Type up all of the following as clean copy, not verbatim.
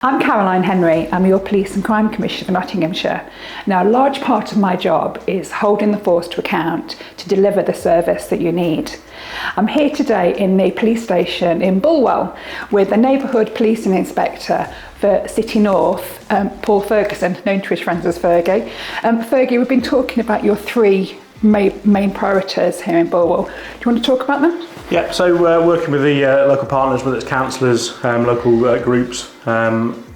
I'm Caroline Henry. I'm your Police and Crime Commissioner for Nottinghamshire. Now, a large part of my job is holding the force to account to deliver the service that you need. I'm here today in the police station in Bulwell with the Neighbourhood Policing Inspector for City North, Paul Ferguson, known to his friends as Fergie. Fergie, we've been talking about your three main priorities here in Bulwell. Do you want to talk about them? Yeah, so working with the local partners, whether it's councillors, local groups,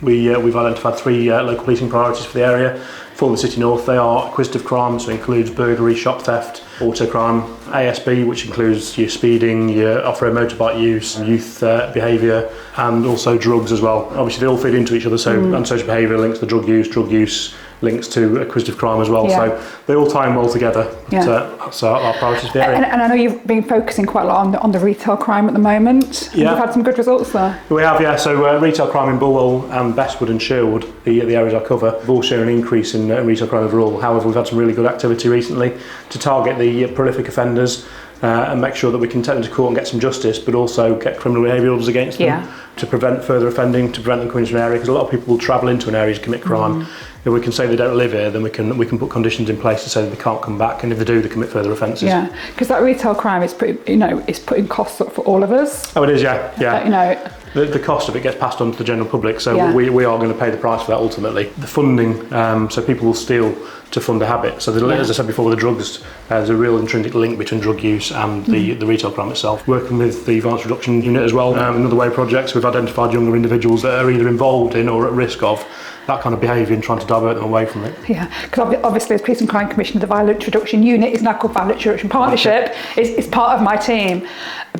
we've identified three local policing priorities for the area. For the City North, they are acquisitive crime, so includes burglary, shop theft, auto crime, ASB, which includes your speeding, your off-road motorbike use, youth behaviour, and also drugs as well. Obviously, they all feed into each other, so antisocial behaviour links to drug use links to acquisitive crime as well. Yeah. So they all tie in well together. Yeah. That's our priorities for the area. And I know you've been focusing quite a lot on the retail crime at the moment. Yeah. You've had some good results there. We have, yeah. So retail crime in Bulwell and Bestwood and Sherwood, the areas I cover, have all shown an increase in retail crime overall. However, we've had some really good activity recently to target the prolific offenders and make sure that we can take them to court and get some justice, but also get criminal behaviour orders against them to prevent further offending, to prevent them coming into an area, because a lot of people will travel into an area to commit crime. If we can say they don't live here, then we can put conditions in place to say that they can't come back, and if they do, they commit further offences. Yeah, because that retail crime is is putting costs up for all of us. Oh, it is, yeah. The cost of it gets passed on to the general public, so we are going to pay the price for that ultimately. The funding, so people will steal to fund a habit. So as I said before, with the drugs, there's a real intrinsic link between drug use and the retail crime itself. Working with the Violence Reduction Unit as well, another way projects, we've identified younger individuals that are either involved in or at risk of that kind of behaviour and trying to divert them away from it. Yeah, because obviously as Police and Crime Commissioner, the Violence Reduction Unit is now called Violence Reduction Partnership. It's part of my team.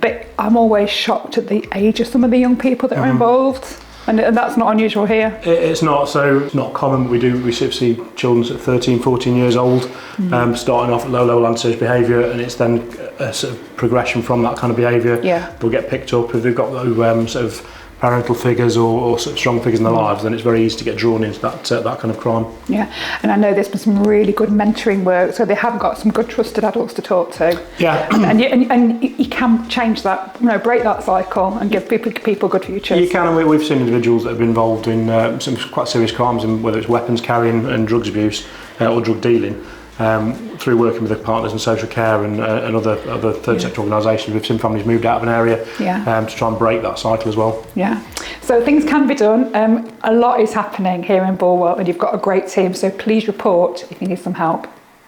But I'm always shocked at the age of some of the young people that are involved. And that's not unusual here. It's not, so it's not common. We see children at 13, 14 years old, starting off at low antisocial behaviour, and it's then a sort of progression from that kind of behaviour. Yeah. They'll get picked up if they've got sort of parental figures or sort of strong figures in their lives, then it's very easy to get drawn into that kind of crime. Yeah, and I know there's been some really good mentoring work, so they have got some good trusted adults to talk to. Yeah, and you can change that, break that cycle and give people good futures. You can, and we've seen individuals that have been involved in some quite serious crimes, whether it's weapons carrying and drugs abuse or drug dealing. Through working with the partners in social care and other third sector organisations, we've seen families moved out of an area to try and break that cycle as well. Yeah, so things can be done. A lot is happening here in Bulwell, and you've got a great team, so please report if you need some help.